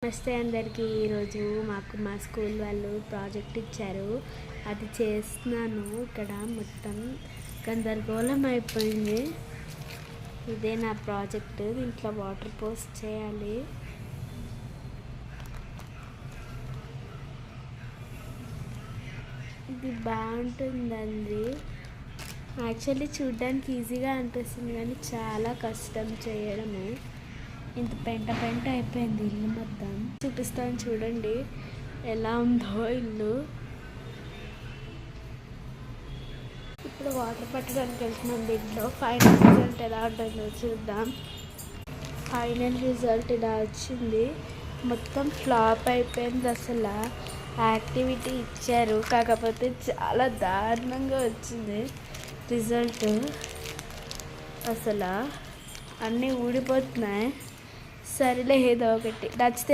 నమస్తే అందరికీ. ఈరోజు మాకు మా స్కూల్ వాళ్ళు ప్రాజెక్ట్ ఇచ్చారు, అది చేస్తున్నాను. ఇక్కడ మొత్తం గందరగోళం అయిపోయింది. ఇదే నా ప్రాజెక్ట్. దీంట్లో వాటర్ పోస్ట్ చేయాలి. ఇది బాగుంటుందండి. యాక్చువల్లీ చూడ్డానికి ఈజీగా అనిపిస్తుంది కానీ చాలా కష్టం చేయడము. ఇంత పెంట అయిపోయింది ఇల్లు మొత్తం. చూపిస్తాను చూడండి ఎలా ఉందో ఇల్లు. ఇప్పుడు వాటర్ పట్టడానికి వెళ్తున్నాం. దీంట్లో ఫైనల్ రిజల్ట్ ఎలా ఉంటుందో చూద్దాం. ఫైనల్ రిజల్ట్ ఇలా వచ్చింది. మొత్తం ఫ్లాప్ అయిపోయింది. అసలు యాక్టివిటీ ఇచ్చారు, కాకపోతే చాలా దారుణంగా వచ్చింది రిజల్ట్. అసలు అన్నీ ఊడిపోతున్నాయి. సరేలే, ఏదో ఒకటి నచ్చితే